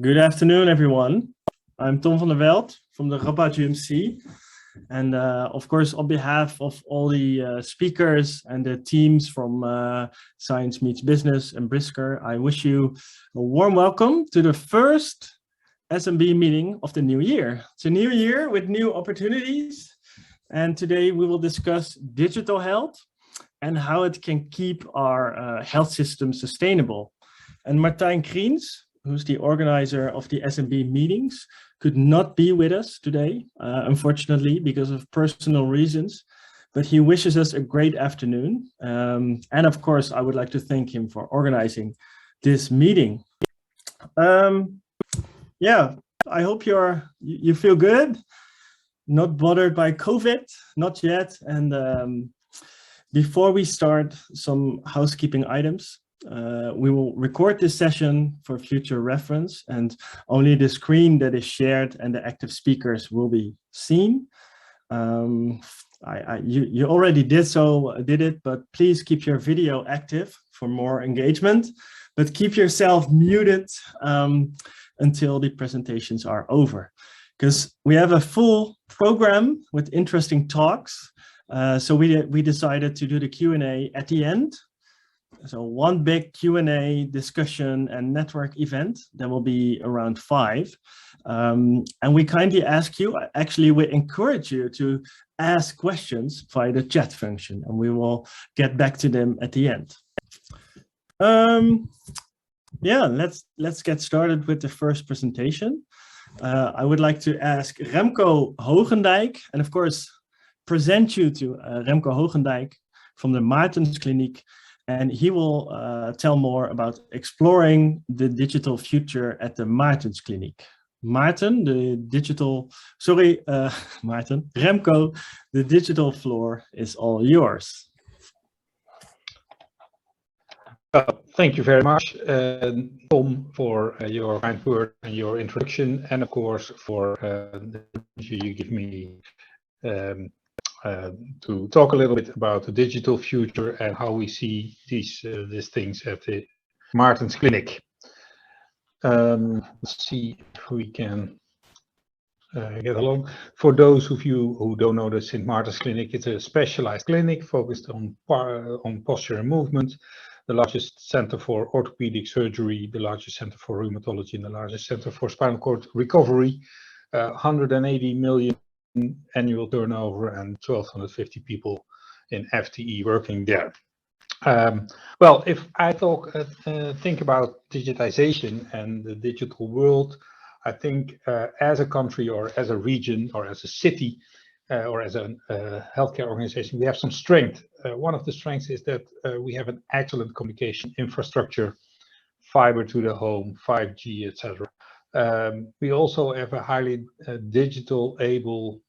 Good afternoon, everyone. I'm Tom van der Veld from the Rabat UMC. And of course, on behalf of all the speakers and the teams from Science Meets Business and Brisker, I wish you a warm welcome to the first SMB meeting of the new year. It's a new year with new opportunities. And today we will discuss digital health and how it can keep our health system sustainable. And Martijn Kriens, who's the organizer of the SMB meetings, could not be with us today, unfortunately, because of personal reasons, but he wishes us a great afternoon. And of course, I would like to thank him for organizing this meeting. Yeah, I hope you feel good, not bothered by COVID, not yet. And before we start, some housekeeping items. We will record this session for future reference, and only the screen that is shared and the active speakers will be seen. You already did it, but please keep your video active for more engagement, but keep yourself muted until the presentations are over, because we have a full program with interesting talks. So we decided to do the Q&A at the end. So one big Q&A discussion and network event that will be around 5. And we kindly ask you, actually we encourage you to ask questions via the chat function, and we will get back to them at the end. Yeah, let's get started with the first presentation. I would like to ask Remco Hogendijk, and of course present you to Remco Hogendijk from the Maartenskliniek. And he will tell more about exploring the digital future at the Maartenskliniek. Remco, the digital floor is all yours. Thank you very much, Tom, for your kind word and your introduction, and of course for the opportunity you give me to talk a little bit about the digital future and how we see these things at the Maartenskliniek. Let's see if we can get along. For those of you who don't know, the St. Maartenskliniek, it's a specialized clinic focused on posture and movement, the largest center for orthopedic surgery, the largest center for rheumatology, and the largest center for spinal cord recovery. 180 million annual turnover and 1,250 people in FTE working there. Well, if I think about digitization and the digital world, I think as a country or as a region or as a city or as a healthcare organization, we have some strength. One of the strengths is that we have an excellent communication infrastructure, fiber to the home, 5G, etc. We also have a highly digital able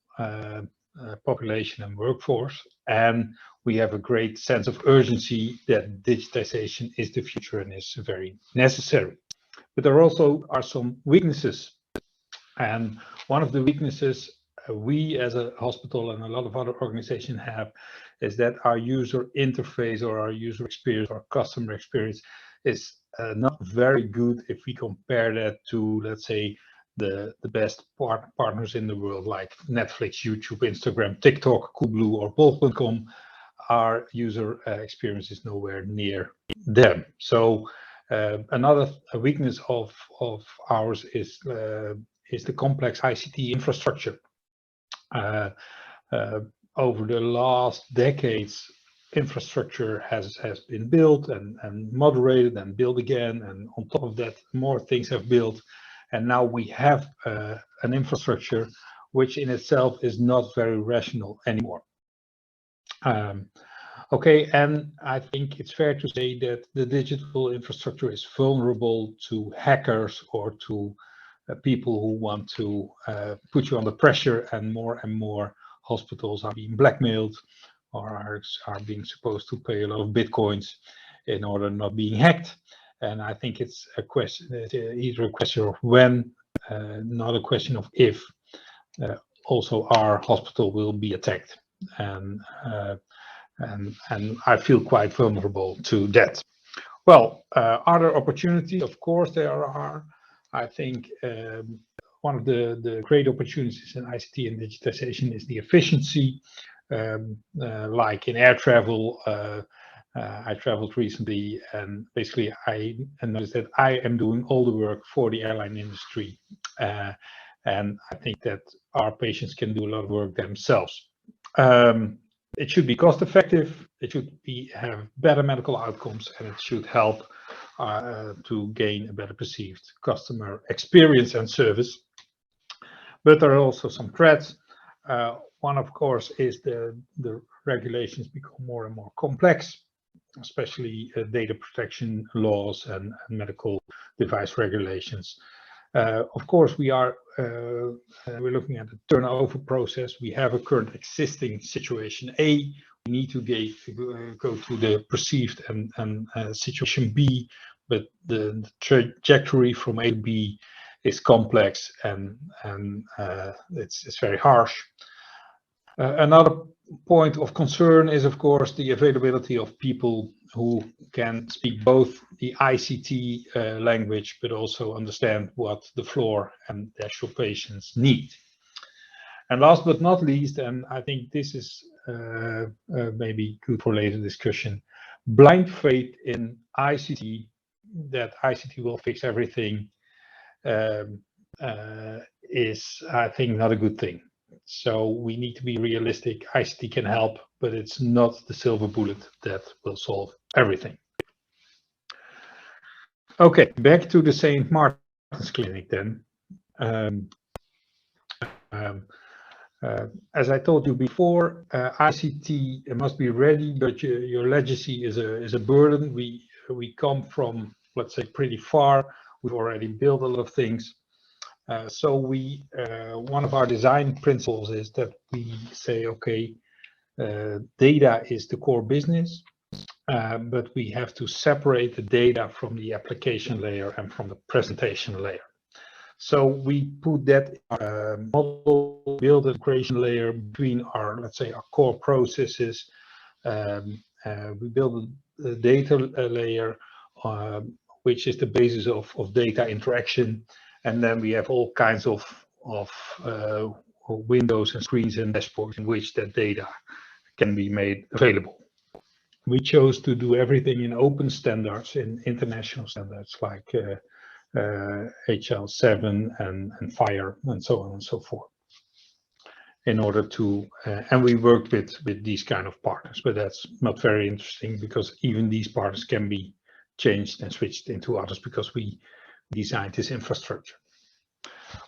population and workforce, and we have a great sense of urgency that digitization is the future and is very necessary. But there also are some weaknesses, and one of the weaknesses we as a hospital and a lot of other organizations have is that our user interface or our user experience or customer experience is not very good if we compare that to, let's say, the best partners in the world like Netflix, YouTube, Instagram, TikTok, Coolblue, or Bol.com. Our user experience is nowhere near them. So another weakness of ours is the complex ICT infrastructure. Over the last decades, infrastructure has been built and moderated and built again, and on top of that, more things have built. And now we have an infrastructure which in itself is not very rational anymore. Okay, and I think it's fair to say that the digital infrastructure is vulnerable to hackers or to people who want to put you under pressure, and more hospitals are being blackmailed or are being supposed to pay a lot of bitcoins in order not being hacked. And I think it's a question, either a question of when, not a question of if, also our hospital will be attacked. And I feel quite vulnerable to that. Well, are there opportunities? Of course there are. I think one of the great opportunities in ICT and digitization is the efficiency. Like in air travel, I traveled recently, and basically I noticed that I am doing all the work for the airline industry. And I think that our patients can do a lot of work themselves. It should be cost effective, it should have better medical outcomes, and it should help to gain a better perceived customer experience and service. But there are also some threats. One, of course, is the regulations become more and more complex, especially data protection laws and medical device regulations. Of course, we're looking at the turnover process. We have a current existing situation A. We need to go to the perceived and situation B, but the trajectory from A to B is complex and it's very harsh. Another point of concern is, of course, the availability of people who can speak both the ICT language, but also understand what the floor and the actual patients need. And last but not least, and I think this is maybe good for later discussion, blind faith in ICT, that ICT will fix everything, is, I think, not a good thing. So we need to be realistic. ICT can help, but it's not the silver bullet that will solve everything. Okay, back to the St. Martin's Clinic then. As I told you before, ICT must be ready, but your legacy is a burden. We come from, let's say, pretty far. We've already built a lot of things. So one of our design principles is that we say, okay, data is the core business, but we have to separate the data from the application layer and from the presentation layer. So we put that model, build a creation layer between our, let's say, our core processes. We build a data layer, which is the basis of data interaction. And then we have all kinds of windows and screens and dashboards in which that data can be made available. We chose to do everything in open standards, in international standards like HL7 and FHIR and so on and so forth. In order to, and we worked with these kind of partners, but that's not very interesting because even these partners can be changed and switched into others because we designed this infrastructure.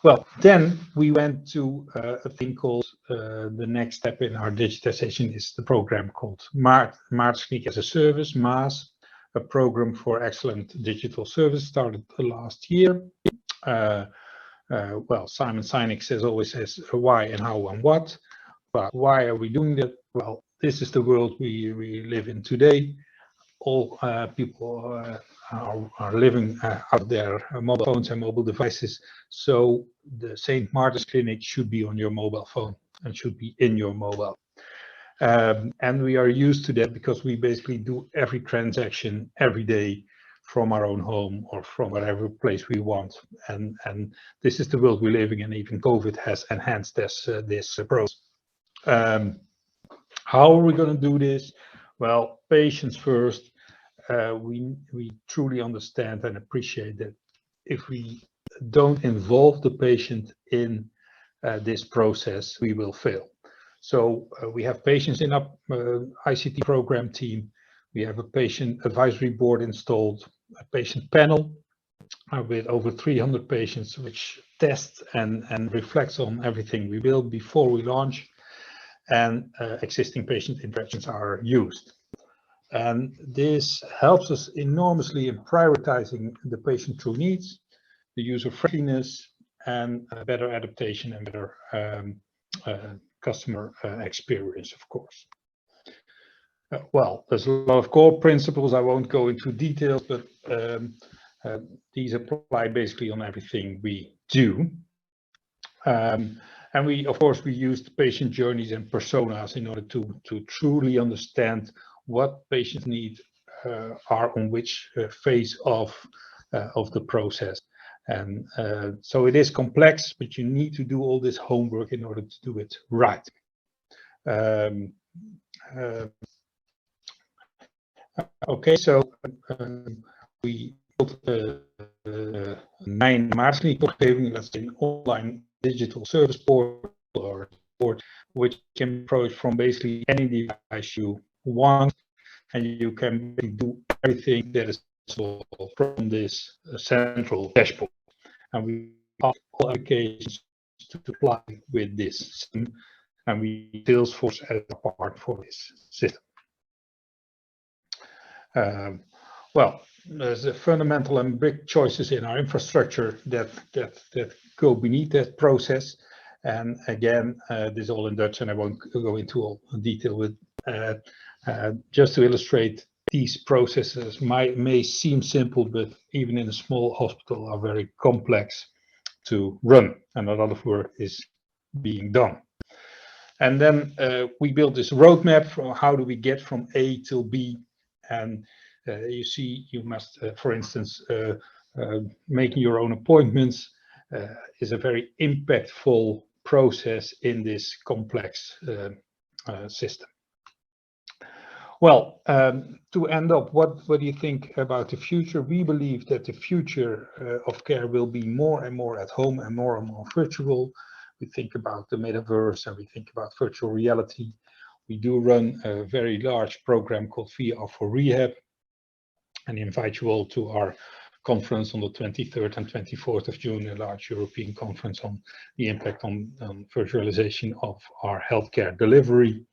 Well, then we went to a thing called the next step in our digitization is the program called Maarten's Clinic as a Service, MAS, a program for excellent digital service started last year. Well, Simon Sinek always says why and how and what. But why are we doing that? Well, this is the world we live in today. All people are living out their mobile phones and mobile devices. So the St. Martin's Clinic should be on your mobile phone and should be in your mobile. And we are used to that because we basically do every transaction every day from our own home or from whatever place we want. And this is the world we're living in. Even COVID has enhanced this approach. How are we going to do this? Well, patients first. We truly understand and appreciate that if we don't involve the patient in this process, we will fail. So we have patients in our ICT program team. We have a patient advisory board installed, a patient panel with over 300 patients, which tests and reflects on everything we build before we launch, and existing patient interactions are used. And this helps us enormously in prioritizing the patient true needs, the user friendliness, and better adaptation and better customer experience, of course. Well, there's a lot of core principles. I won't go into details, but these apply basically on everything we do. And we, of course, we used patient journeys and personas in order to truly understand what patients' needs are on which phase of the process. And so it is complex, but you need to do all this homework in order to do it right. Okay, so we built a 9 maatregelen, let's say an online digital service portal or support, which can be approached from basically any device you want, and you can do everything that is possible from this central dashboard. And we have all applications to apply with this system, and we use Salesforce as a part for this system. Well, there's a fundamental and big choices in our infrastructure that go beneath that process. And again, this is all in Dutch, and I won't go into all detail with. Just to illustrate, these processes may seem simple, but even in a small hospital are very complex to run, and a lot of work is being done. And then we built this roadmap for how do we get from A till B. And you see, you must, for instance, making your own appointments is a very impactful process in this complex system. Well, to end up, what do you think about the future? We believe that the future of care will be more and more at home and more virtual. We think about the metaverse and we think about virtual reality. We do run a very large program called VR for Rehab, and invite you all to our conference on the 23rd and 24th of June, a large European conference on the impact on virtualization of our healthcare delivery.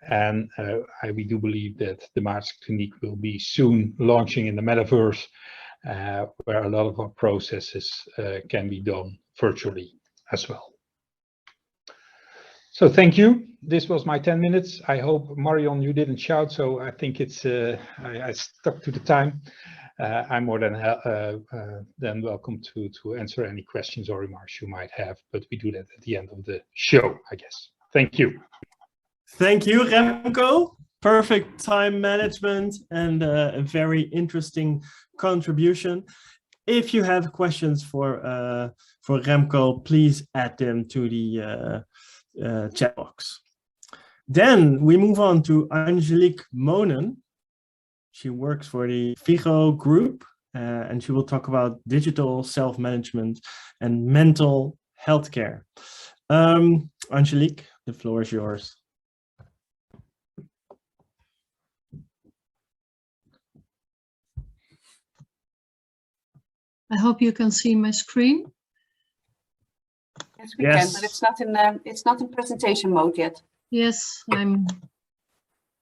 And we do believe that the Maatregelen will be soon launching in the metaverse, where a lot of our processes can be done virtually as well. So thank you. This was my 10 minutes. I hope, Marion, you didn't shout, so I think it's I stuck to the time. I'm more than welcome to answer any questions or remarks you might have, but we do that at the end of the show, I guess. Thank you. Thank you, Remco. Perfect time management and a very interesting contribution. If you have questions for Remco, please add them to the chat box. Then we move on to Angelique Monen. She works for the Vigo group, and she will talk about digital self-management and mental health care. Angelique, the floor is yours. I hope you can see my screen. Yes, we can, but it's not in presentation mode yet. Yes,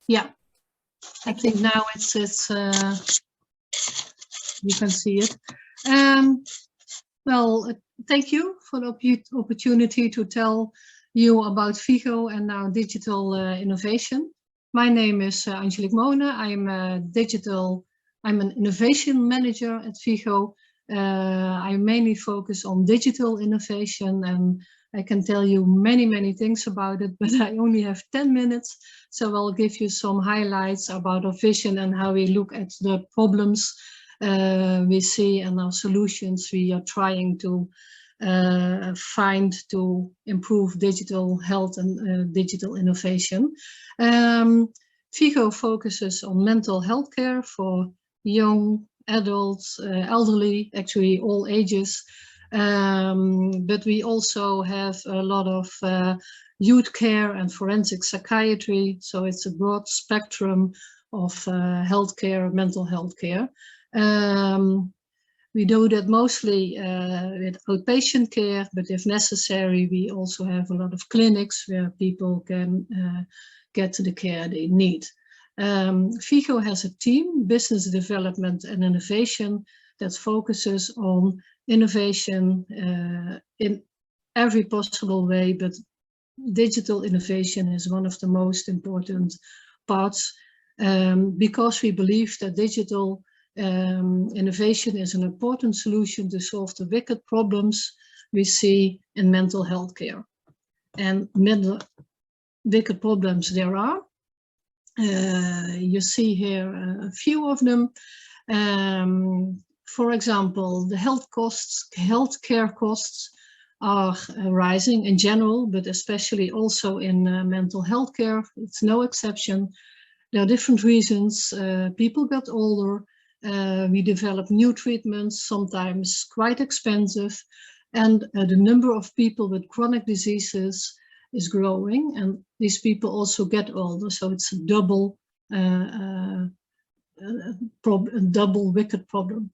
yeah. I think now it's you can see it. Well, thank you for the opportunity to tell you about Vigo and our digital innovation. My name is Angelique Monen. I'm an innovation manager at Vigo. I mainly focus on digital innovation, and I can tell you many things about it, but I only have 10 minutes. So I'll give you some highlights about our vision and how we look at the problems we see and our solutions we are trying to find to improve digital health and digital innovation. Vigo focuses on mental health care for young adults, elderly, actually all ages. But we also have a lot of youth care and forensic psychiatry. So it's a broad spectrum of healthcare, mental health care. We do that mostly with outpatient care, but if necessary, we also have a lot of clinics where people can get the care they need. Vigo has a team, business development and innovation, that focuses on innovation in every possible way, but digital innovation is one of the most important parts because we believe that digital innovation is an important solution to solve the wicked problems we see in mental health care. And mental wicked problems there are. You see here a few of them. For example, the healthcare costs are rising in general, but especially also in mental health care. It's no exception. There are different reasons. People got older. We develop new treatments, sometimes quite expensive. And the number of people with chronic diseases is growing. And these people also get older. So it's a double wicked problem.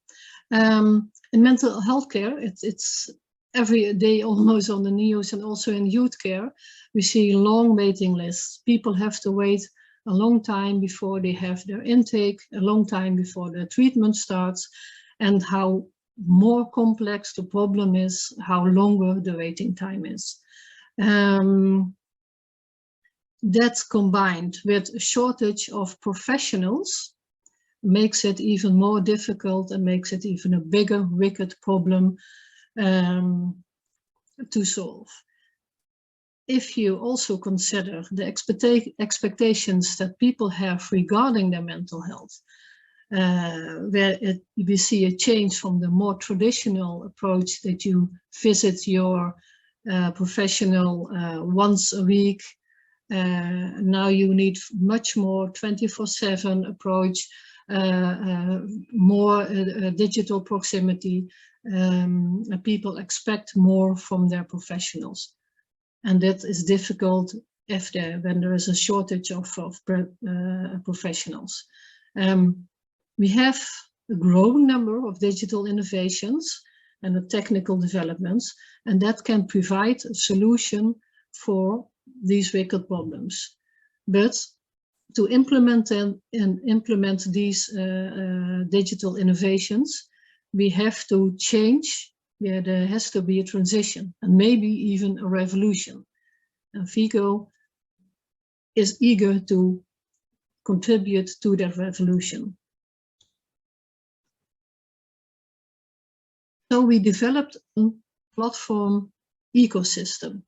In mental health care, it's every day almost on the news, and also in youth care, we see long waiting lists. People have to wait a long time before they have their intake, a long time before the treatment starts, and how more complex the problem is, how longer the waiting time is. That combined with a shortage of professionals makes it even more difficult and makes it even a bigger wicked problem to solve. If you also consider the expectations that people have regarding their mental health, where we see a change from the more traditional approach that you visit your professional once a week. Now you need much more 24/7 approach, more digital proximity. People expect more from their professionals. And that is difficult when there is a shortage of professionals. We have a growing number of digital innovations and the technical developments, and that can provide a solution for these wicked problems. But to implement them and implement these digital innovations, we have to change. Yeah, there has to be a transition and maybe even a revolution. And Vigo is eager to contribute to that revolution. So we developed a platform ecosystem.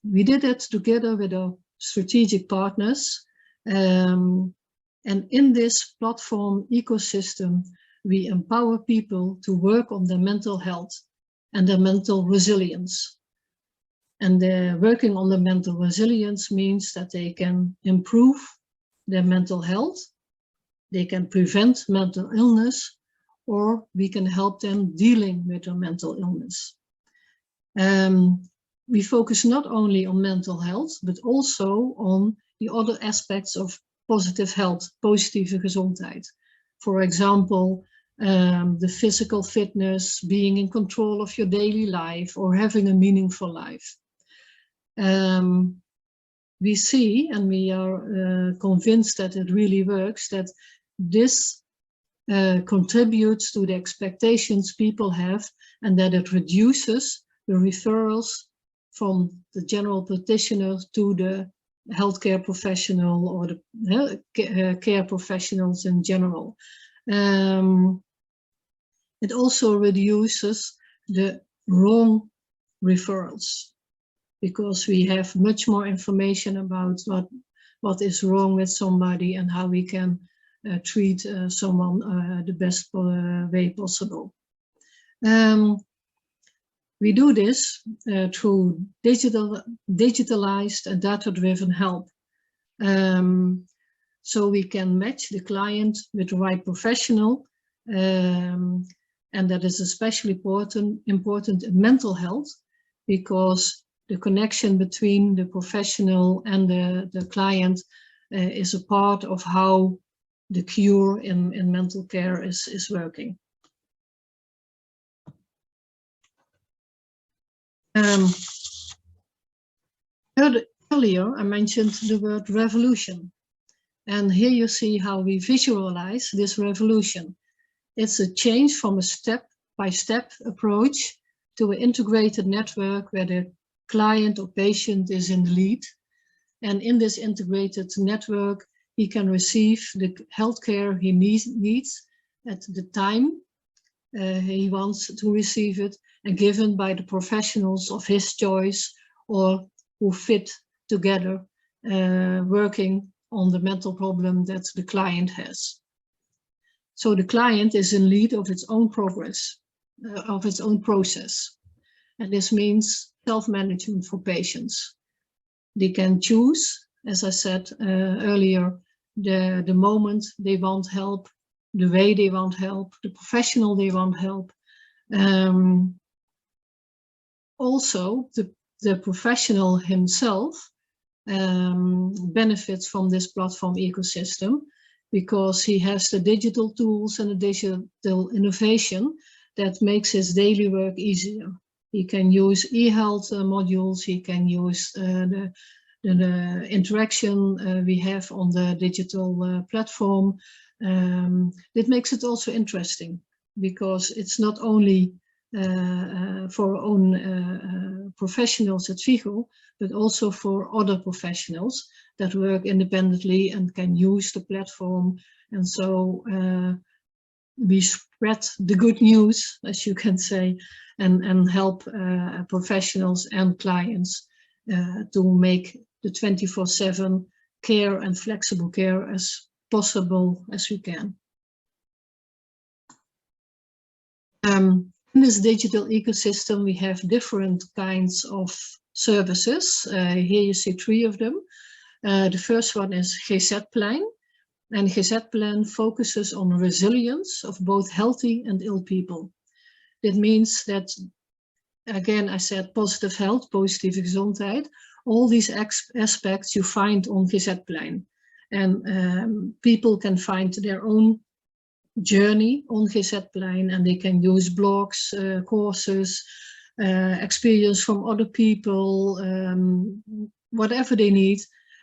We did it together with our strategic partners. And in this platform ecosystem, we empower people to work on their mental health and their mental resilience. And working on the mental resilience means that they can improve their mental health, they can prevent mental illness, or we can help them dealing with their mental illness. We focus not only on mental health, but also on the other aspects of positive health, positieve gezondheid. For example, the physical fitness, being in control of your daily life, or having a meaningful life. We see, and we are convinced that it really works, that this contributes to the expectations people have, and that it reduces the referrals from the general practitioner to the healthcare professional or the care professionals in general. It also reduces the wrong referrals, because we have much more information about what is wrong with somebody and how we can treat someone the best way possible. We do this through digitalized and data-driven help. So we can match the client with the right professional, and that is especially important in mental health, because the connection between the professional and the client is a part of how the cure in mental care is working. Earlier, I mentioned the word revolution. And here you see how we visualize this revolution. It's a change from a step-by-step approach to an integrated network where the client or patient is in the lead. And in this integrated network, he can receive the healthcare he needs at the time he wants to receive it, and given by the professionals of his choice or who fit together, working on the mental problem that the client has. So the client is in lead of its own progress, of its own process. And this means self-management for patients. They can choose, as I said earlier, the moment they want help, the way they want help, the professional they want help. Also, the professional himself benefits from this platform ecosystem because he has the digital tools and the digital innovation that makes his daily work easier. He can use e-health modules, he can use the interaction we have on the digital platform. It makes it also interesting because it's not only for our own professionals at Vigo, but also for other professionals that work independently and can use the platform. And so we spread the good news, as you can say, and help professionals and clients to make the 24/7 care and flexible care as possible as we can. In this digital ecosystem, we have different kinds of services. Here you see 3 of them. The first one is GZ-Plein. And GZ-Plein focuses on resilience of both healthy and ill people. That means that, again, I said positive health, positieve gezondheid. All these aspects you find on GZ-Plein. And people can find their own journey on GZ-Plein, and they can use blogs, courses, experience from other people, whatever they need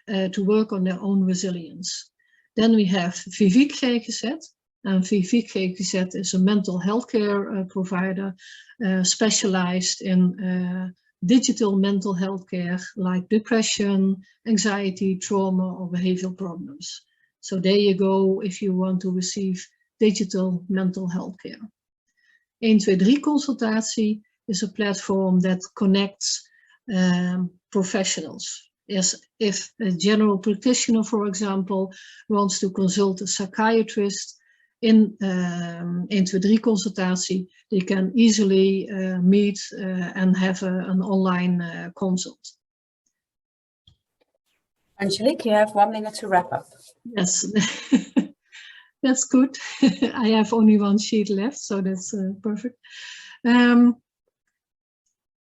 to work on their own resilience. Then we have Vivik GGZ, and Vivik GGZ is a mental health care provider specialized in digital mental health care like depression, anxiety, trauma, or behavioral problems. So there you go if you want to receive digital mental health care. 123 Consultatie is a platform that connects professionals. If a general practitioner, for example, wants to consult a psychiatrist in 123 Consultatie, they can easily meet and have an online consult. Angelique, you have 1 minute to wrap up. Yes. That's good. I have only 1 sheet left, so that's perfect.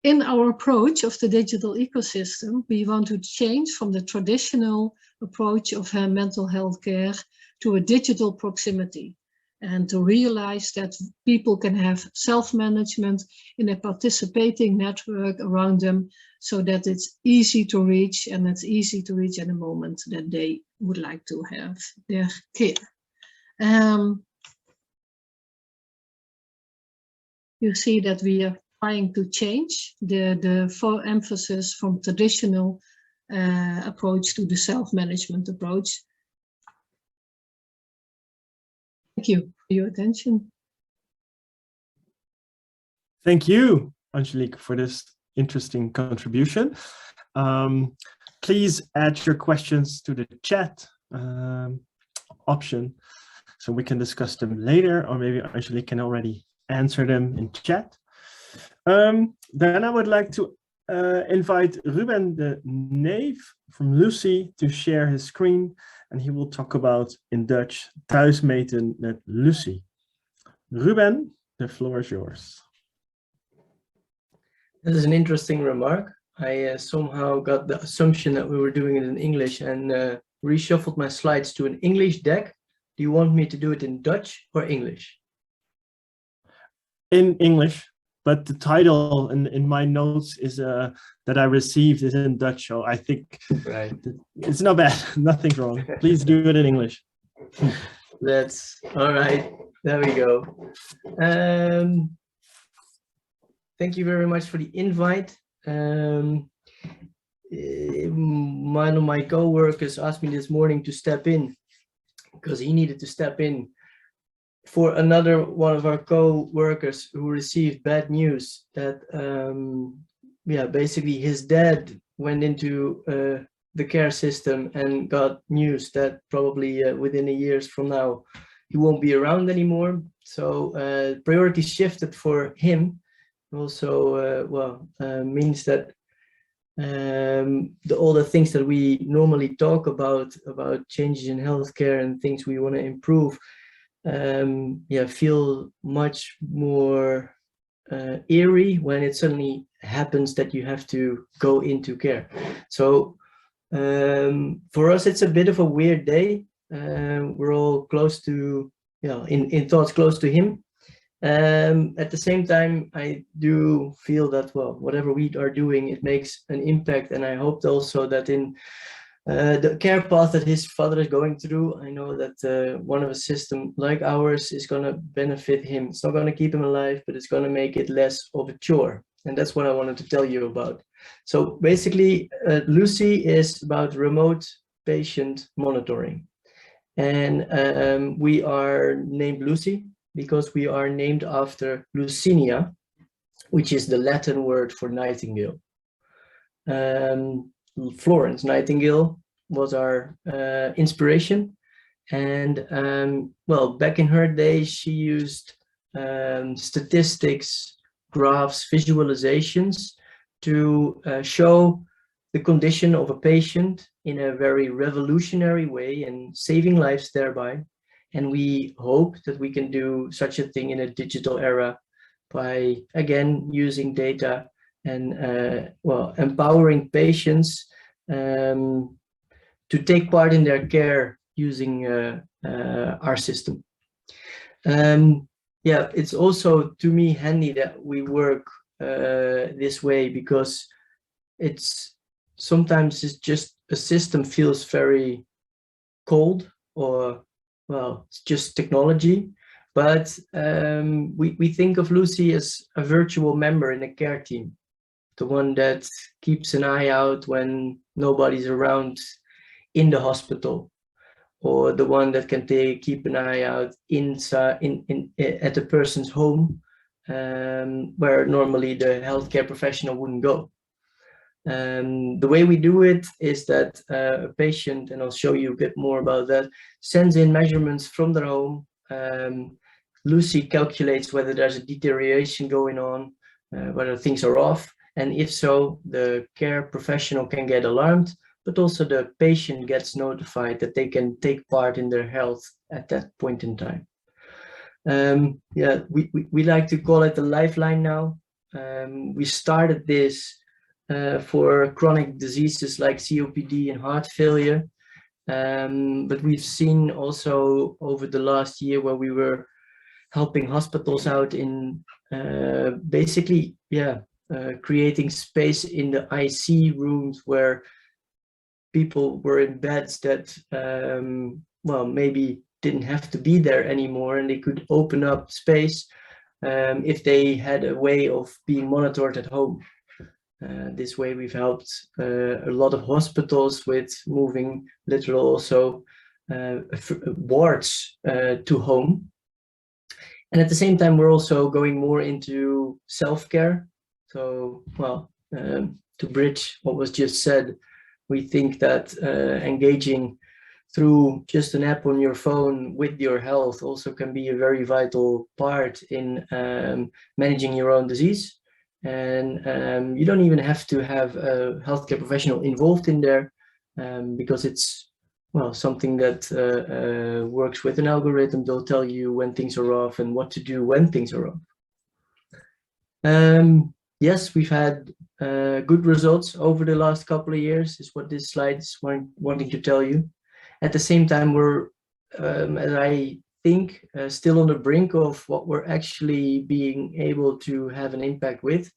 In our approach of the digital ecosystem, we want to change from the traditional approach of mental health care to a digital proximity and to realize that people can have self-management in a participating network around them so that it's easy to reach, and it's easy to reach at the moment that they would like to have their care. You see that we are trying to change the emphasis from traditional approach to the self-management approach. Thank you for your attention. Thank you, Angelique, for this interesting contribution. Please add your questions to the chat option so we can discuss them later, or maybe Angelique can already answer them in chat. Then I would like to invite Ruben de Neef from Lucy to share his screen, and he will talk about, in Dutch, thuismeten met Lucy. Ruben, the floor is yours. This is an interesting remark. I somehow got the assumption that we were doing it in English and reshuffled my slides to an English deck. Do you want me to do it in Dutch or English? In English, but the title in my notes is that I received is in Dutch, so I think right. It's not bad. Nothing's wrong. Please do it in English. That's all right. There we go. Thank you very much for the invite. One of my co-workers asked me this morning to step in because he needed to step in for another one of our co-workers who received bad news that basically his dad went into the care system and got news that probably within a year from now he won't be around anymore. So priority shifted for him. Also, means that all the things that we normally talk about changes in healthcare and things we want to improve, feel much more eerie when it suddenly happens that you have to go into care. So for us, it's a bit of a weird day. We're all close to, in thoughts close to him. At the same time, I do feel that, well, whatever we are doing, it makes an impact. And I hope also that in the care path that his father is going through, I know that one of a system like ours is going to benefit him. It's not going to keep him alive, but it's going to make it less of a chore. And that's what I wanted to tell you about. So basically, Lucy is about remote patient monitoring. And we are named Lucy because we are named after Lucinia, which is the Latin word for nightingale. Florence Nightingale was our inspiration. And well, back in her day, she used statistics, graphs, visualizations to show the condition of a patient in a very revolutionary way and saving lives thereby. And we hope that we can do such a thing in a digital era by, again, using data and well, empowering patients to take part in their care using our system. Yeah, it's also, to me, handy that we work this way, because sometimes it's just a system feels very cold, or, well, it's just technology. But we think of Lucy as a virtual member in a care team, the one that keeps an eye out when nobody's around in the hospital, or the one that can keep an eye out inside at the person's home, where normally the healthcare professional wouldn't go. The way we do it is that a patient, and I'll show you a bit more about that, sends in measurements from their home. Lucy calculates whether there's a deterioration going on, whether things are off, and if so, the care professional can get alarmed, but also the patient gets notified that they can take part in their health at that point in time. Yeah, we like to call it the lifeline now. We started this for chronic diseases like COPD and heart failure. But we've seen also over the last year, where we were helping hospitals out in basically, creating space in the IC rooms where people were in beds that, well, maybe didn't have to be there anymore, and they could open up space if they had a way of being monitored at home. This way we've helped a lot of hospitals with moving literal also wards to home. And at the same time, we're also going more into self-care. So, well, to bridge what was just said, we think that engaging through just an app on your phone with your health also can be a very vital part in managing your own disease. And you don't even have to have a healthcare professional involved in there, because it's, well, something that works with an algorithm. They'll tell you when things are off and what to do when things are off. Yes, we've had good results over the last couple of years, is what this slide is wanting to tell you. At the same time, we're, as I think, still on the brink of what we're actually being able to have an impact with,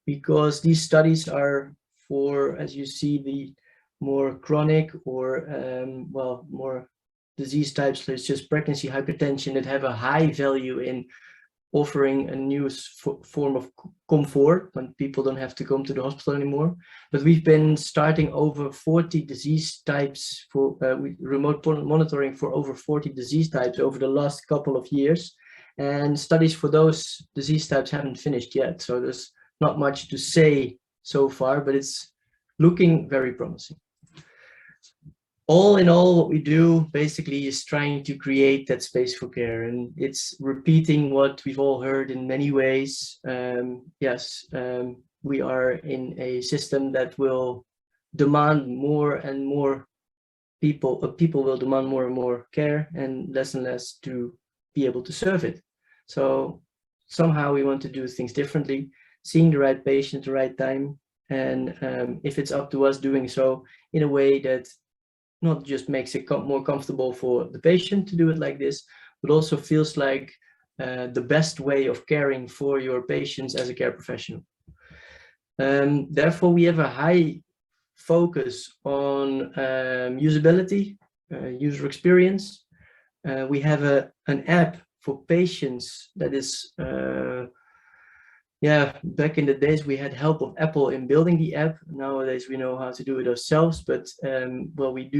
because these studies are for, as you see, the more chronic or, well, more disease types, such as pregnancy, hypertension, that have a high value in offering a new form of comfort when people don't have to come to the hospital anymore. But we've been starting over 40 disease types for remote monitoring for over 40 disease types over the last couple of years. And studies for those disease types haven't finished yet. So there's not much to say so far, but it's looking very promising. all in all, what we do basically is trying to create that space for care, and it's repeating what we've all heard in many ways. Yes, we are in a system that will demand more and more people. People will demand more and more care and less to be able to serve it. So somehow we want to do things differently, seeing the right patient at the right time, and if it's up to us, doing so in a way that not just makes it more comfortable for the patient to do it like this, but also feels like the best way of caring for your patients as a care professional. Therefore, we have a high focus on usability, user experience. We have an app for patients that is, yeah, back in the days we had help of Apple in building the app. Nowadays we know how to do it ourselves, but what we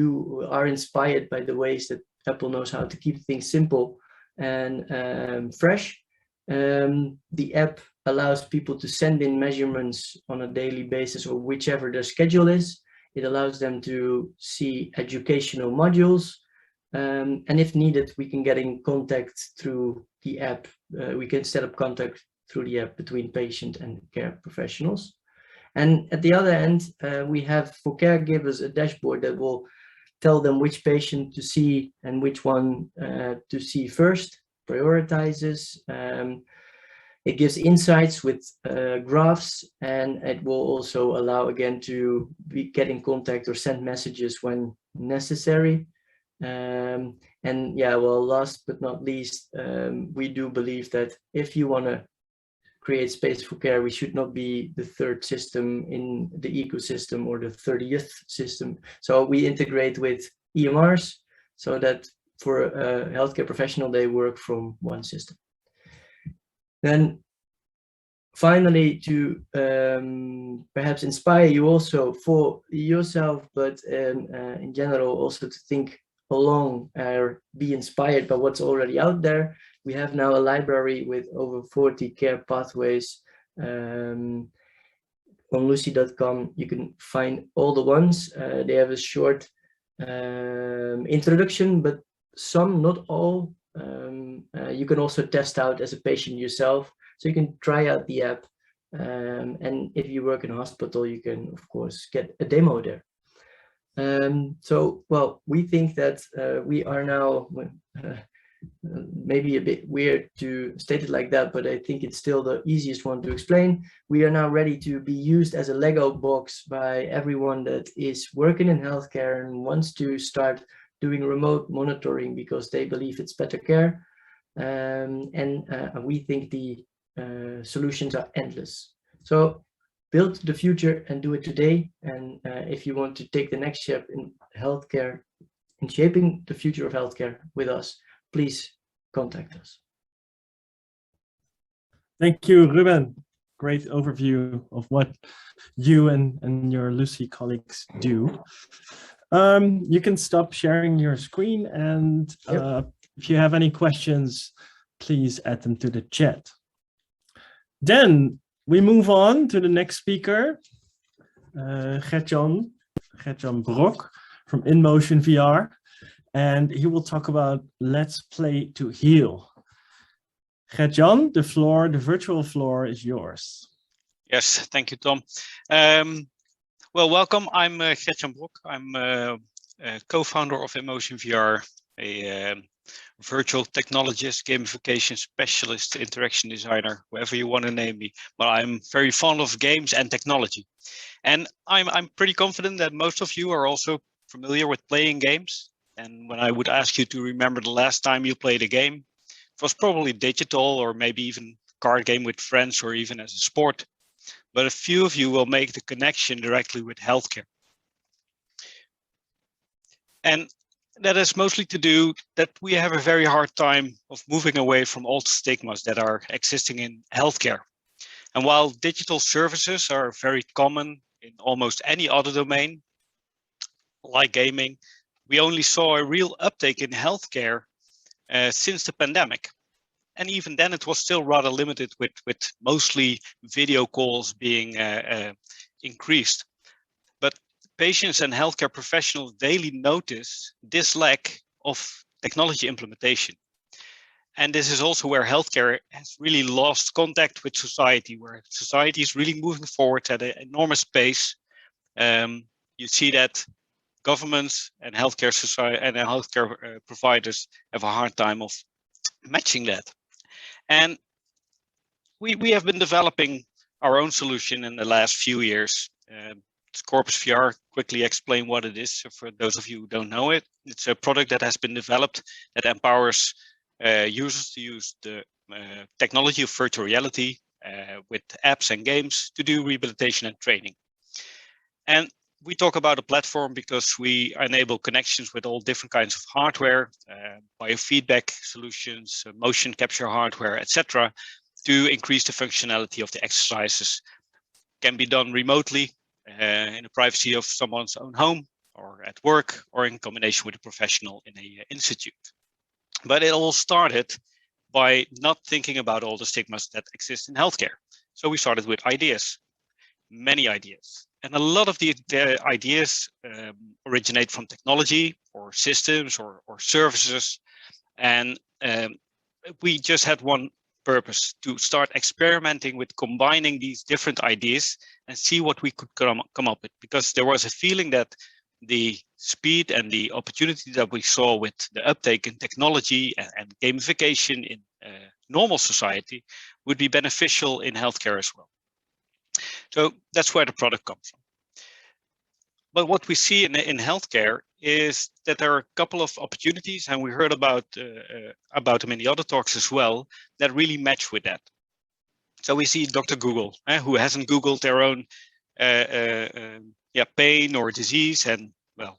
are inspired by the ways that Apple knows how to keep things simple and fresh. The app allows people to send in measurements on a daily basis or whichever their schedule is. It allows them to see educational modules. And if needed, we can get in contact through the app. We can set up contact through the app between patient and care professionals. And at the other end, we have for caregivers a dashboard that will tell them which patient to see and which one to see first, prioritizes. It gives insights with graphs, and it will also allow again to get in contact or send messages when necessary. And yeah, well, last but not least, we do believe that if you want to create space for care, we should not be the third system in the ecosystem or the 30th system. So we integrate with EMRs so that for a healthcare professional, they work from one system. Then finally, to perhaps inspire you also for yourself, but in general also to think along or be inspired by what's already out there. We have now a library with over 40 care pathways. On lucy.com, you can find all the ones. They have a short introduction, but some, not all, you can also test out as a patient yourself. So you can try out the app. And if you work in a hospital, you can, of course, get a demo there. So, well, we think that we are now, maybe a bit weird to state it like that, but I think it's still the easiest one to explain. We are now ready to be used as a Lego box by everyone that is working in healthcare and wants to start doing remote monitoring because they believe it's better care. And we think the solutions are endless. So build the future and do it today. And if you want to take the next step in healthcare, in shaping the future of healthcare with us, please contact us. Thank you, Ruben. Great overview of what you and your Lucy colleagues do. You can stop sharing your screen, and if you have any questions, please add them to the chat. Then we move on to the next speaker, Gert-Jan Brok from InMotion VR. And he will talk about Let's Play to Heal. Gert-Jan, the virtual floor is yours. Yes, thank you, Tom. Well, welcome. I'm Gert-Jan Brok. I'm a co-founder of InMotion VR, a virtual technologist, gamification specialist, interaction designer, whatever you want to name me. But I'm very fond of games and technology. And I'm pretty confident that most of you are also familiar with playing games. And when I would ask you to remember the last time you played a game, it was probably digital or maybe even card game with friends or even as a sport. But a few of you will make the connection directly with healthcare. And that is mostly to do that we have a very hard time of moving away from old stigmas that are existing in healthcare. And while digital services are very common in almost any other domain, like gaming, we only saw a real uptake in healthcare since the pandemic. And even then it was still rather limited with mostly video calls being increased. But patients and healthcare professionals daily notice this lack of technology implementation. And this is also where healthcare has really lost contact with society, where society is really moving forward at an enormous pace. You see that governments and healthcare society and healthcare providers have a hard time of matching that. And we have been developing our own solution in the last few years. It's Corpus VR. Quickly explain what it is for those of you who don't know it. It's a product that has been developed that empowers users to use the technology of virtual reality with apps and games to do rehabilitation and training. And we talk about a platform because we enable connections with all different kinds of hardware, biofeedback solutions, motion capture hardware, etc., to increase the functionality of the exercises. Can be done remotely in the privacy of someone's own home or at work or in combination with a professional in an institute. But it all started by not thinking about all the stigmas that exist in healthcare. So we started with ideas, many ideas. And a lot of the ideas originate from technology or systems or services. And we just had one purpose: to start experimenting with combining these different ideas and see what we could come up with. Because there was a feeling that the speed and the opportunity that we saw with the uptake in technology and gamification in normal society would be beneficial in healthcare as well. So that's where the product comes from. But what we see in healthcare is that there are a couple of opportunities, and we heard about them in the other talks as well, that really match with that. So we see Dr. Google, who hasn't Googled their own pain or disease, and well,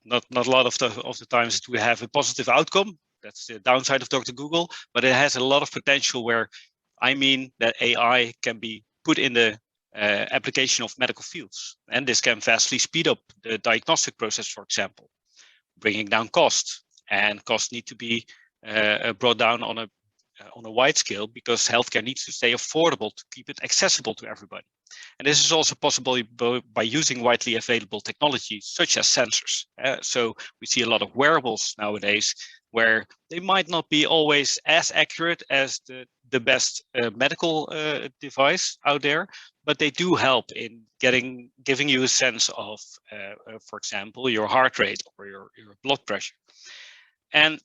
not a lot of the times do we have a positive outcome. That's the downside of Dr. Google, but it has a lot of potential where, I mean, that AI can be put in the application of medical fields, and this can vastly speed up the diagnostic process, for example, bringing down costs. And costs need to be brought down on a wide scale, because healthcare needs to stay affordable to keep it accessible to everybody. And this is also possible by using widely available technologies such as sensors. So we see a lot of wearables nowadays where they might not be always as accurate as the best medical device out there, but they do help in giving you a sense of, for example, your heart rate or your blood pressure. And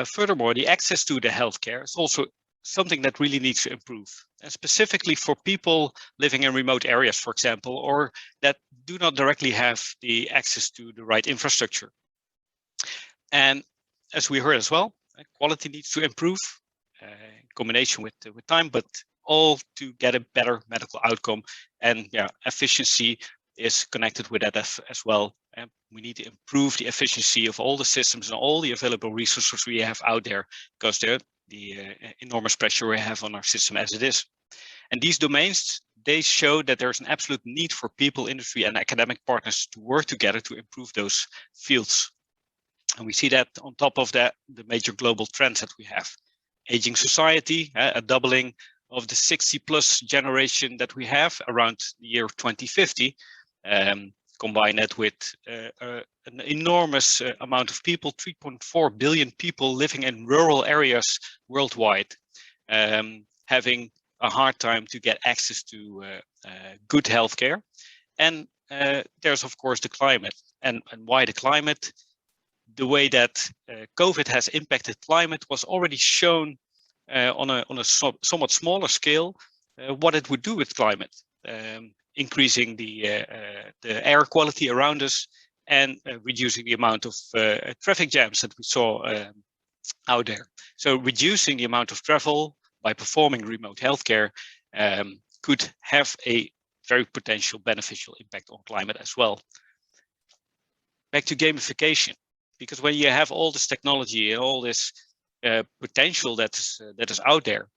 furthermore, the access to the healthcare is also something that really needs to improve, and specifically for people living in remote areas, for example, or that do not directly have the access to the right infrastructure. And as we heard as well, quality needs to improve in combination with time, but all to get a better medical outcome. And yeah, efficiency is connected with that as well. And we need to improve the efficiency of all the systems and all the available resources we have out there, because they're the enormous pressure we have on our system as it is. And these domains, they show that there's an absolute need for people, industry, and academic partners to work together to improve those fields. And we see that on top of that, the major global trends that we have. Aging society, a doubling of the 60+ generation that we have around the year 2050. Combine that with an enormous amount of people, 3.4 billion people living in rural areas worldwide, having a hard time to get access to good healthcare. And there's, of course, the climate. And why the climate? The way that COVID has impacted climate was already shown on a somewhat smaller scale, what it would do with climate. Increasing the air quality around us and reducing the amount of traffic jams that we saw out there. So reducing the amount of travel by performing remote healthcare could have a very potential beneficial impact on climate as well. Back to gamification, because when you have all this technology and all this potential that is out there,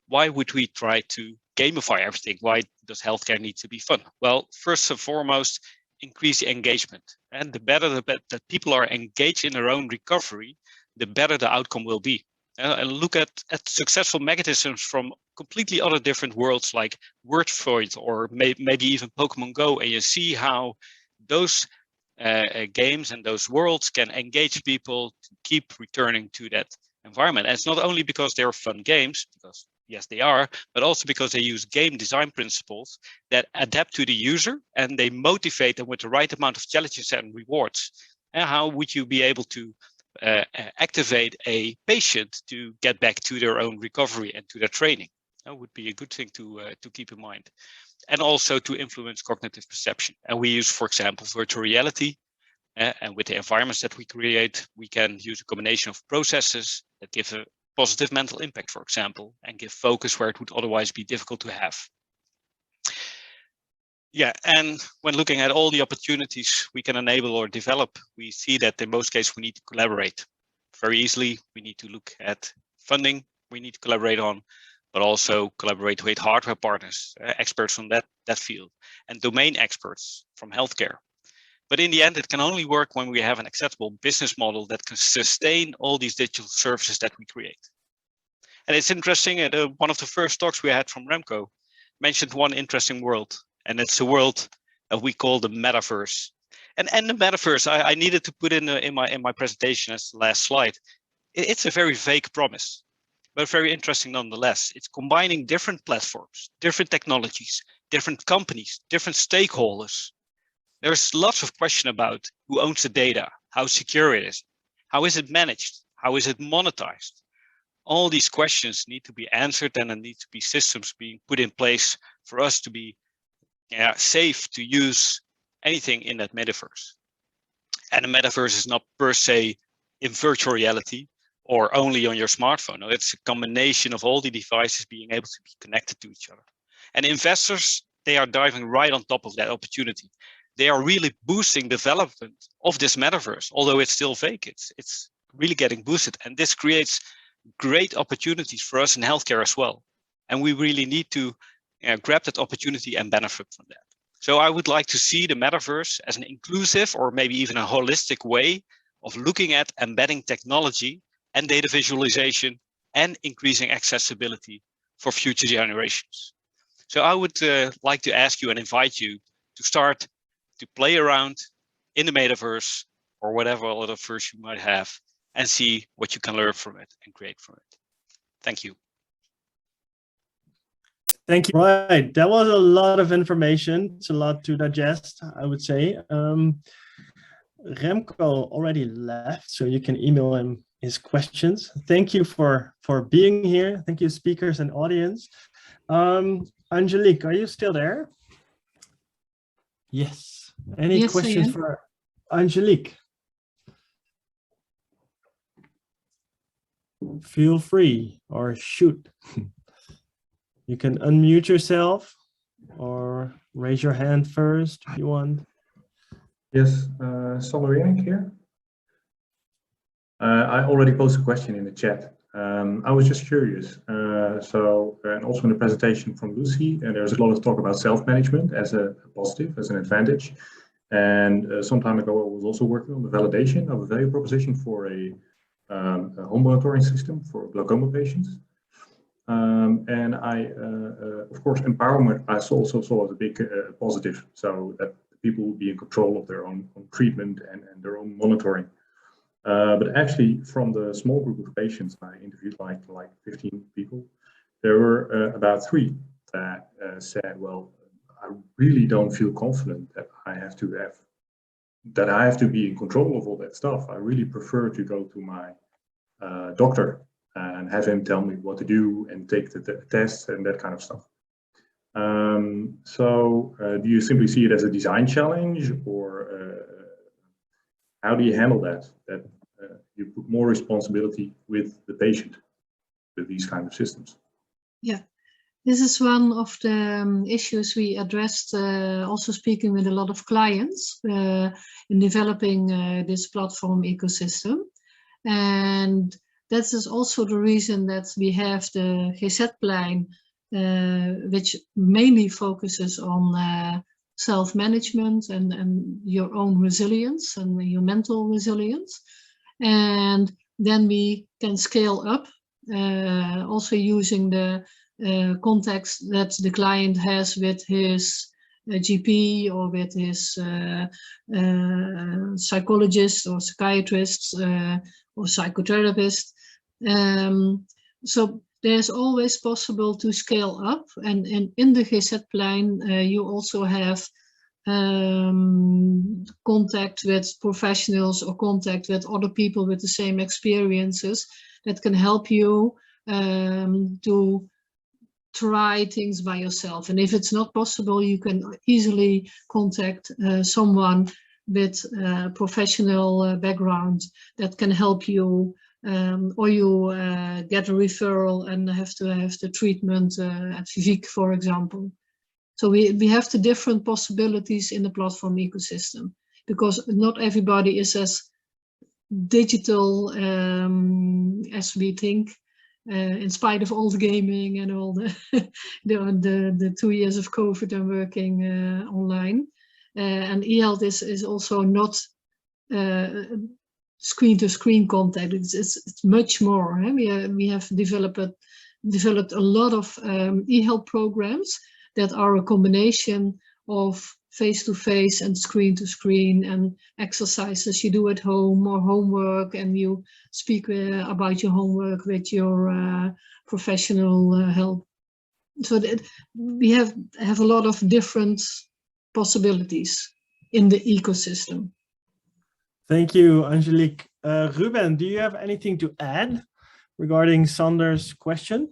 why would we try to gamify everything? Why does healthcare need to be fun? Well, first and foremost, increase the engagement. And the better that people are engaged in their own recovery, the better the outcome will be. and look at successful mechanisms from completely other different worlds like Wordfeud or maybe even Pokemon Go, and you see how those games and those worlds can engage people to keep returning to that environment. And it's not only because they're fun games, because yes, they are, but also because they use game design principles that adapt to the user and they motivate them with the right amount of challenges and rewards. And how would you be able to activate a patient to get back to their own recovery and to their training? That would be a good thing to keep in mind. And also to influence cognitive perception. And we use, for example, virtual reality. And with the environments that we create, we can use a combination of processes that give a positive mental impact, for example, and give focus where it would otherwise be difficult to have. Yeah, and when looking at all the opportunities we can enable or develop, we see that in most cases we need to collaborate very easily. We need to look at funding we need to collaborate on, but also collaborate with hardware partners, experts on that field, and domain experts from healthcare. But in the end, it can only work when we have an acceptable business model that can sustain all these digital services that we create. And it's interesting, one of the first talks we had from Remco mentioned one interesting world, and it's a world that we call the metaverse. And the metaverse, I needed to put in my presentation as the last slide. It's a very vague promise, but very interesting nonetheless. It's combining different platforms, different technologies, different companies, different stakeholders. There's lots of question about who owns the data, how secure it is, how is it managed, how is it monetized. All these questions need to be answered, and there need to be systems being put in place for us to be safe to use anything in that metaverse. And the metaverse is not per se in virtual reality or only on your smartphone. No, it's a combination of all the devices being able to be connected to each other. And investors, they are diving right on top of that opportunity. They are really boosting development of this metaverse, although it's still vague. It's really getting boosted, and this creates great opportunities for us in healthcare as well. And we really need to grab that opportunity and benefit from that. So I would like to see the metaverse as an inclusive or maybe even a holistic way of looking at embedding technology and data visualization and increasing accessibility for future generations. So I would like to ask you and invite you to start to play around in the metaverse or whatever other verse you might have, and see what you can learn from it and create from it. Thank you. Thank you. Right, that was a lot of information. It's a lot to digest, I would say. Remco already left, so you can email him his questions. Thank you for being here. Thank you, speakers and audience. Angelique, are you still there? Yes. Any questions for Angelique? Feel free or shoot. You can unmute yourself or raise your hand first if you want. Yes, Sander here. I already posted a question in the chat. I was just curious. And also in the presentation from Lucy, there's a lot of talk about self-management as a positive, as an advantage. And some time ago, I was also working on the validation of a value proposition for a home monitoring system for glaucoma patients. And of course, empowerment I also saw as a big positive, so that people will be in control of their own treatment and their own monitoring. But actually, from the small group of patients I interviewed, like 15 people, there were about 3 that said, well, I really don't feel confident that I have to be in control of all that stuff. I really prefer to go to my doctor and have him tell me what to do and take the tests and that kind of stuff. Do you simply see it as a design challenge, or how do you handle that you put more responsibility with the patient with these kind of systems? Yeah, this is one of the issues we addressed, also speaking with a lot of clients in developing this platform ecosystem. And that is also the reason that we have the GZ-plein, which mainly focuses on self-management and your own resilience and your mental resilience. And then we can scale up also using the context that the client has with his GP or with his psychologist or psychiatrist or psychotherapist. So there's always possible to scale up, and in the GZ-plein you also have contact with professionals or contact with other people with the same experiences that can help you to try things by yourself. And if it's not possible, you can easily contact someone with a professional background that can help you, or you get a referral and have to have the treatment at Vivik, for example. So we have the different possibilities in the platform ecosystem, because not everybody is as digital as we think. In spite of all the gaming and all the 2 years of COVID and working online, and eHealth is also not screen-to-screen contact. It's much more. We have developed a lot of eHealth programs that are a combination of face-to-face and screen-to-screen, and exercises you do at home or homework, and you speak about your homework with your professional help. So that we have a lot of different possibilities in the ecosystem. Thank you, Angelique. Ruben, do you have anything to add regarding Sander's question?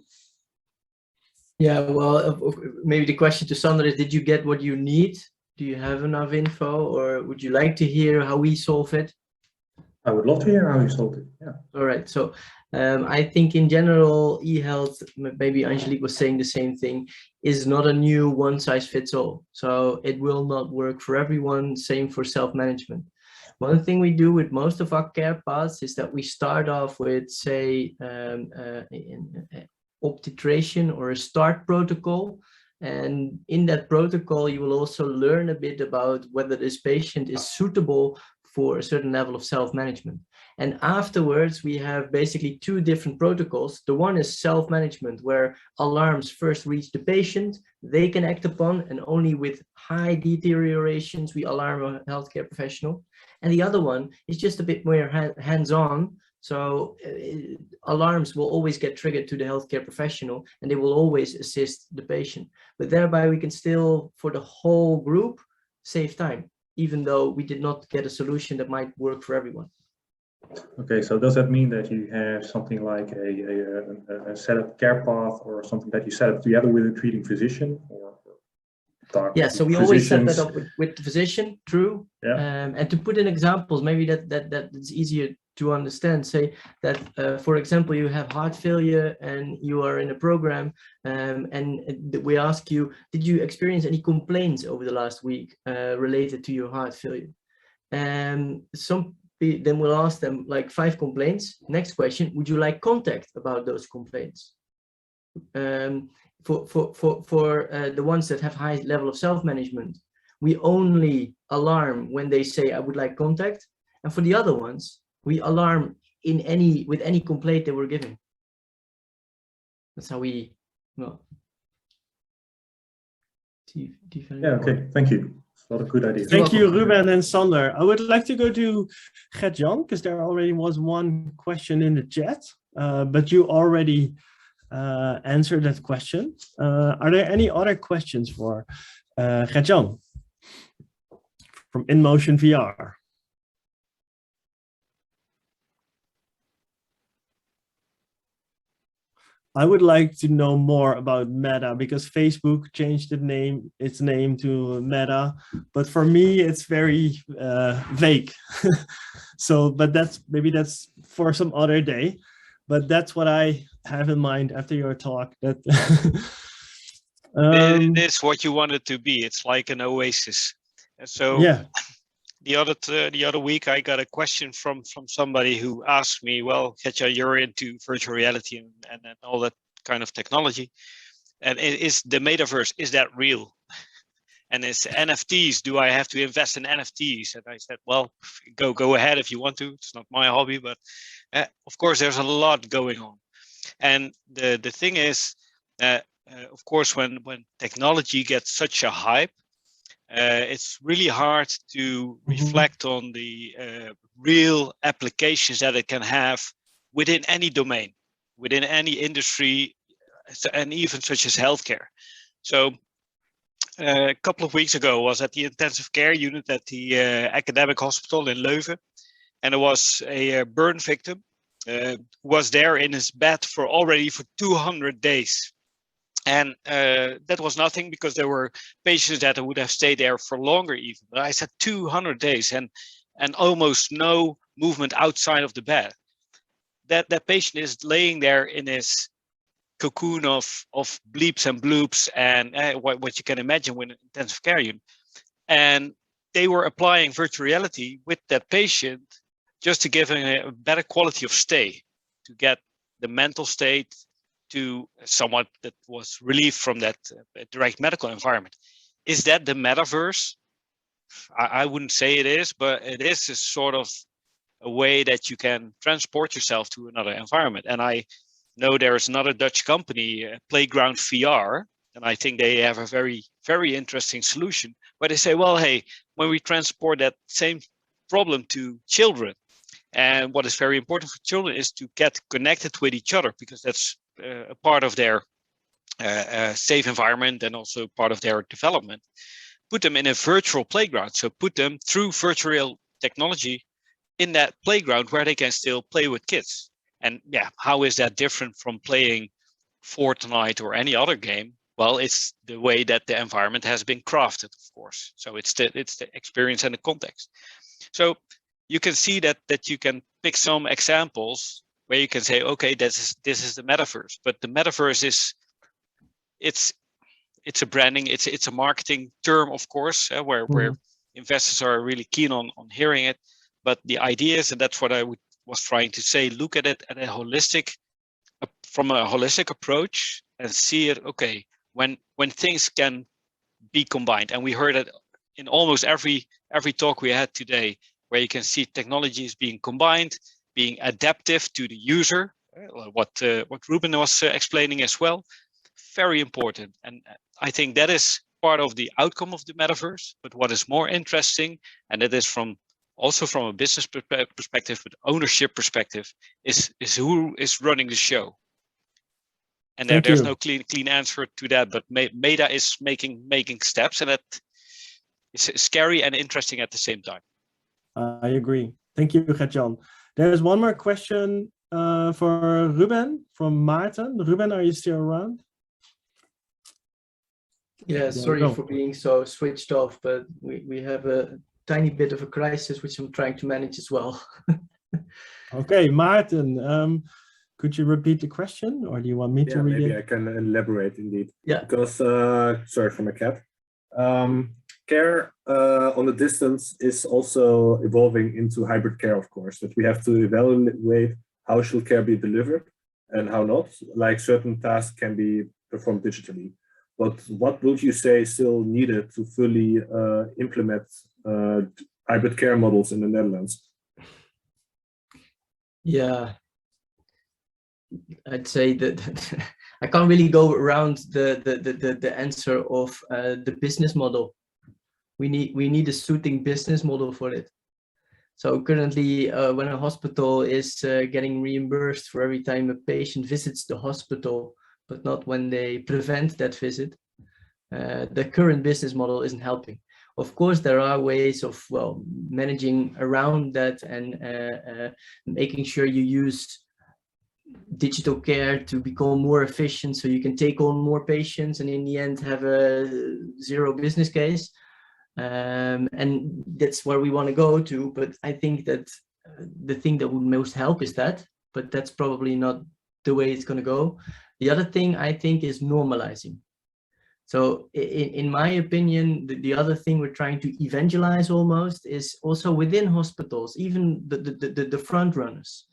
Yeah, well, maybe the question to Sander is, did you get what you need? Do you have enough info, or would you like to hear how we solve it? I would love to hear how you solved it. Yeah. All right. So I think in general, eHealth, maybe Angelique was saying the same thing, is not a new one size fits all. So it will not work for everyone. Same for self-management. One thing we do with most of our care paths is that we start off with, say, optitration or a start protocol. And in that protocol, you will also learn a bit about whether this patient is suitable for a certain level of self-management. And afterwards, we have basically two different protocols. The one is self-management, where alarms first reach the patient, they can act upon, and only with high deteriorations, we alarm a healthcare professional. And the other one is just a bit more hands-on. So alarms will always get triggered to the healthcare professional, and they will always assist the patient. But thereby we can still, for the whole group, save time, even though we did not get a solution that might work for everyone. Okay, so does that mean that you have something like a set up care path, or something that you set up together with a treating physician? Or yeah, so we always set that up with the physician, true. Yeah. And to put in examples, maybe that's easier to understand. Say that, for example, you have heart failure and you are in a program, and we ask you, did you experience any complaints over the last week related to your heart failure? And then we'll ask them like 5 complaints. Next question, would you like contact about those complaints? For the ones that have high level of self-management, we only alarm when they say I would like contact, and for the other ones, we alarm with any complaint they were giving. That's how we, well. Yeah, okay, thank you. A lot of good ideas. Thank you, Ruben and Sander. I would like to go to Gert-Jan, because there already was one question in the chat, but you already answered that question. Are there any other questions for Gert-Jan from InMotion VR? I would like to know more about Meta, because Facebook changed its name to Meta, but for me it's very vague. So, but maybe that's for some other day. But that's what I have in mind after your talk. That it is what you want it to be. It's like an oasis. And so yeah. The other week, I got a question from somebody who asked me, well, Gert-Jan, you're into virtual reality and all that kind of technology. And is the metaverse, is that real? And it's NFTs. Do I have to invest in NFTs? And I said, well, go ahead if you want to. It's not my hobby, but of course, there's a lot going on. And the thing is that, of course, when technology gets such a hype, it's really hard to reflect on the real applications that it can have within any domain, within any industry, and even such as healthcare. So a couple of weeks ago, I was at the intensive care unit at the academic hospital in Leuven, and there was a burn victim who was there in his bed for 200 days. And that was nothing, because there were patients that would have stayed there for longer even. But I said 200 days and almost no movement outside of the bed. That patient is laying there in his cocoon of bleeps and bloops and what you can imagine with an intensive care unit. And they were applying virtual reality with that patient just to give him a better quality of stay, to get the mental state to somewhat that was relieved from that direct medical environment. Is that the metaverse? I wouldn't say it is, but it is a sort of a way that you can transport yourself to another environment. And I know there is another Dutch company, Playground VR, and I think they have a very, very interesting solution where they say, well, hey, when we transport that same problem to children, and what is very important for children is to get connected with each other, because that's a part of their safe environment and also part of their development. Put them in a virtual playground. So put them through virtual technology in that playground where they can still play with kids. And yeah, how is that different from playing Fortnite or any other game? Well, it's the way that the environment has been crafted, of course. So it's the experience and the context. So you can see that you can pick some examples where you can say, okay, this is the metaverse. But the metaverse is it's a branding, it's a marketing term, of course, where investors are really keen on hearing it. But the idea is, and that's what I was trying to say, look at it at from a holistic approach and see it. Okay, when things can be combined, and we heard it in almost every talk we had today, where you can see technologies being combined, being adaptive to the user, what Ruben was explaining as well, very important. And I think that is part of the outcome of the metaverse. But what is more interesting, and that is also from a business perspective, but ownership perspective, is who is running the show. And there's no clean answer to that, but Meta is making steps, and that is scary and interesting at the same time. I agree. Thank you, Gert-Jan. There's one more question for Ruben from Maarten. Ruben, are you still around? Yeah, sorry for being so switched off, but we have a tiny bit of a crisis which I'm trying to manage as well. Okay, Maarten, could you repeat the question, or do you want me to read it? Maybe I can elaborate indeed. Yeah. Because, sorry for my cat. Care on a distance is also evolving into hybrid care, of course, that we have to evaluate how should care be delivered and how not. Like certain tasks can be performed digitally. But what would you say is still needed to fully implement hybrid care models in the Netherlands? Yeah, I'd say that I can't really go around the answer of the business model. We need a suiting business model for it. So currently, when a hospital is getting reimbursed for every time a patient visits the hospital, but not when they prevent that visit, the current business model isn't helping. Of course, there are ways of, well, managing around that and making sure you use digital care to become more efficient so you can take on more patients and in the end have a zero business case. And that's where we want to go to. But I think that the thing that would most help is that, but that's probably not the way it's going to go. The other thing I think is normalizing. So in my opinion, the other thing we're trying to evangelize almost is also within hospitals, even the front runners.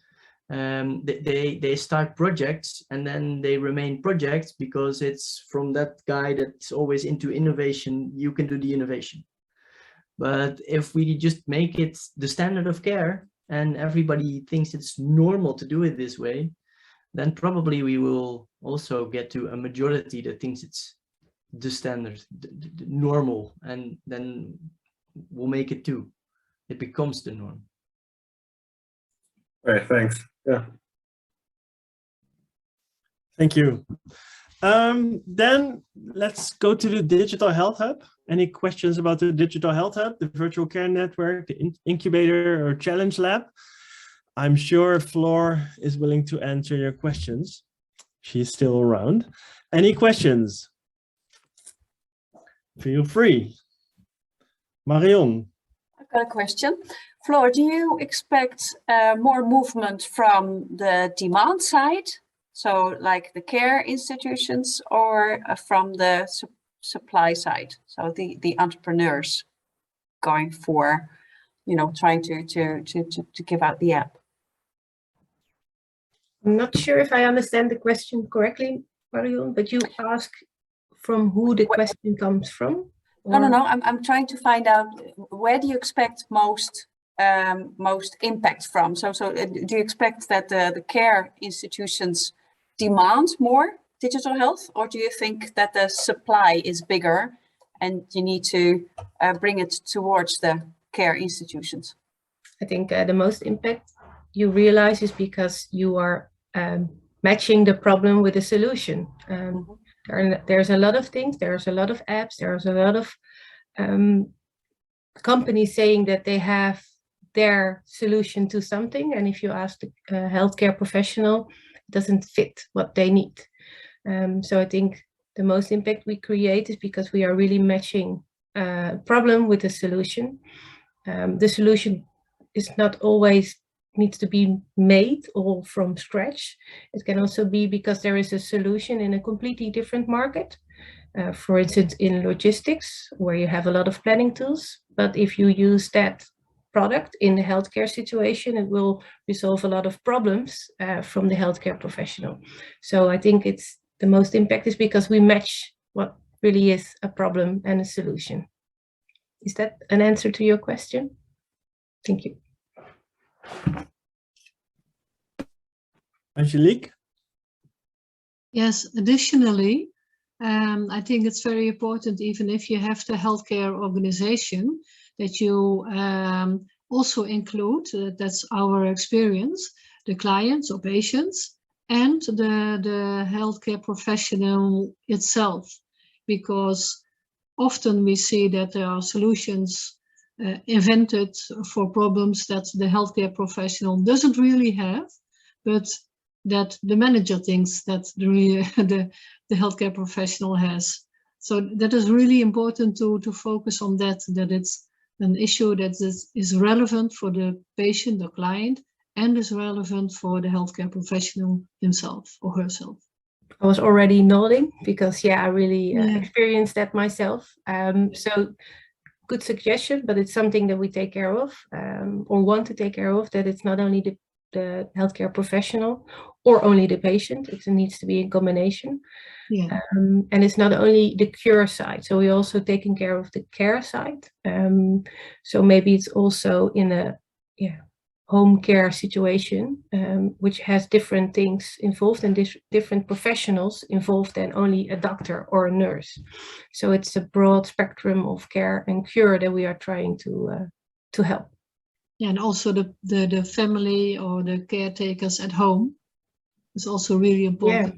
They start projects and then they remain projects because it's from that guy that's always into innovation, you can do the innovation. But if we just make it the standard of care and everybody thinks it's normal to do it this way, then probably we will also get to a majority that thinks it's the standard, the normal, and then we'll make it too. It becomes the norm. All right, thanks. Yeah. Thank you. Then let's go to the Digital Health Hub. Any questions about the Digital Health Hub, the virtual care network, the incubator or challenge lab? I'm sure Floor is willing to answer your questions. She's still around. Any questions? Feel free. Marion. I've got a question. Floor, do you expect more movement from the demand side? So like the care institutions, or from the supply side? So the entrepreneurs going for, trying to give out the app. I'm not sure if I understand the question correctly, Marion, but you ask from who the question comes from? Or? No. I'm trying to find out, where do you expect most impact from? So do you expect that the care institutions demand more digital health, or do you think that the supply is bigger and you need to bring it towards the care institutions? I think the most impact you realize is because you are matching the problem with a solution. There's a lot of things, there's a lot of apps, there's a lot of companies saying that they have their solution to something, and if you ask the healthcare professional, it doesn't fit what they need. So I think the most impact we create is because we are really matching a problem with a solution. The solution is not always needs to be made all from scratch. It can also be because there is a solution in a completely different market. For instance, in logistics, where you have a lot of planning tools, but if you use that product in the healthcare situation, it will resolve a lot of problems from the healthcare professional. So I think it's the most impact is because we match what really is a problem and a solution. Is that an answer to your question? Thank you. Angelique? Yes, additionally, I think it's very important, even if you have the healthcare organization, that you also include, that's our experience, the clients or patients and the healthcare professional itself, because often we see that there are solutions invented for problems that the healthcare professional doesn't really have, but that the manager thinks that the healthcare professional has. So that is really important to focus on that it's an issue that is relevant for the patient, the client, and is relevant for the healthcare professional himself or herself. I was already nodding because, yeah, I really experienced that myself. So good suggestion, but it's something that we take care of or want to take care of, that it's not only the healthcare professional or only the patient, it needs to be in combination. Yeah. And it's not only the cure side, so we're also taking care of the care side. So maybe it's also in a home care situation, which has different things involved and different professionals involved than only a doctor or a nurse. So it's a broad spectrum of care and cure that we are trying to help. Yeah, and also the family or the caretakers at home is also really important.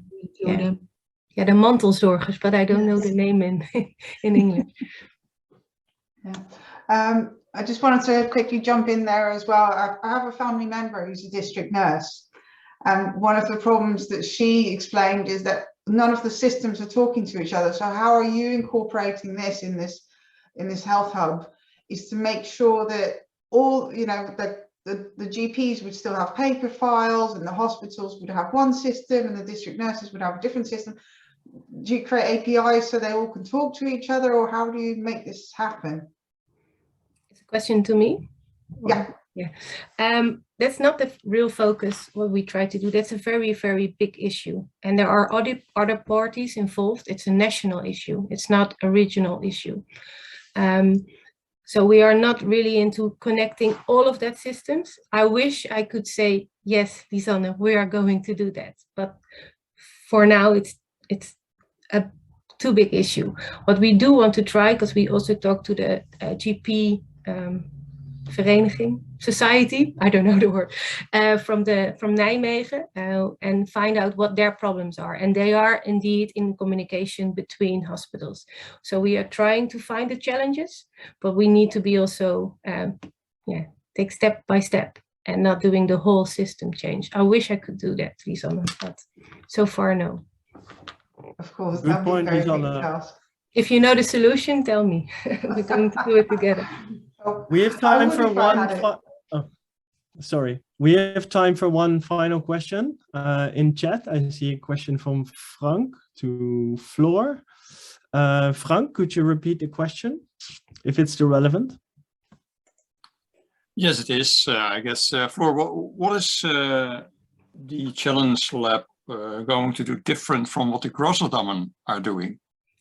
Yeah, the mantelzorgers, but I don't know the name in English. Yeah. I just wanted to quickly jump in there as well. I have a family member who's a district nurse, and one of the problems that she explained is that none of the systems are talking to each other. So how are you incorporating this in this health hub, is to make sure that all, the GPs would still have paper files, and the hospitals would have one system, and the district nurses would have a different system. Do you create APIs so they all can talk to each other, or how do you make this happen? It's a question to me? Yeah. That's not the real focus, what we try to do. That's a very, very big issue. And there are other parties involved. It's a national issue. It's not a regional issue. So we are not really into connecting all of that systems. I wish I could say yes, Lisanne, we are going to do that. But for now, it's a too big issue. What we do want to try, because we also talk to the GP vereniging society, I don't know the word, from Nijmegen, and find out what their problems are. And they are indeed in communication between hospitals. So we are trying to find the challenges, but we need to be also, take step by step and not doing the whole system change. I wish I could do that, Lisanne, but so far, no. Of course, Good that'd be a point, very big Lisanne. task. If you know the solution, tell me. We're going to do it together. Oh, We have I time would for if I one. had it. Sorry, we have time for one final question in chat. I see a question from Frank to Floor. Frank, could you repeat the question if it's still relevant? Yes, it is. I guess, Floor, what is the Challenge Lab going to do different from what the Grosserdammen are doing?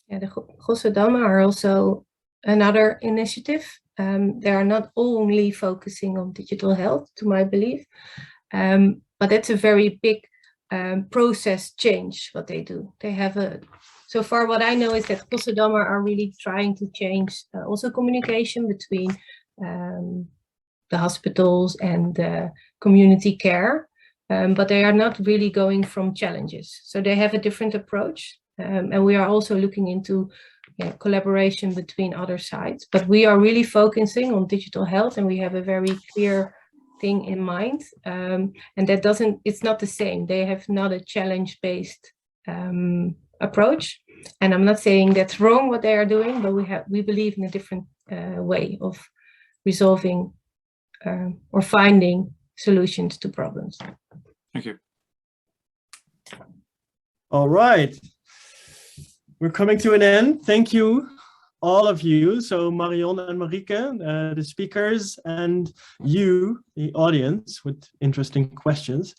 Yeah, the Grosserdammen are also another initiative. They are not only focusing on digital health, to my belief, but that's a very big process change what they do. They have so far what I know is that Grosserdammen are really trying to change also communication between the hospitals and the community care, but they are not really going from challenges. So they have a different approach, and we are also looking into collaboration between other sides, but we are really focusing on digital health, and we have a very clear thing in mind, and that it's not the same. They have not a challenge-based approach, and I'm not saying that's wrong what they are doing, but we believe in a different way of resolving or finding solutions to problems. Thank you. All right. We're coming to an end. Thank you, all of you. So Marion and Marieke, the speakers, and you, the audience, with interesting questions.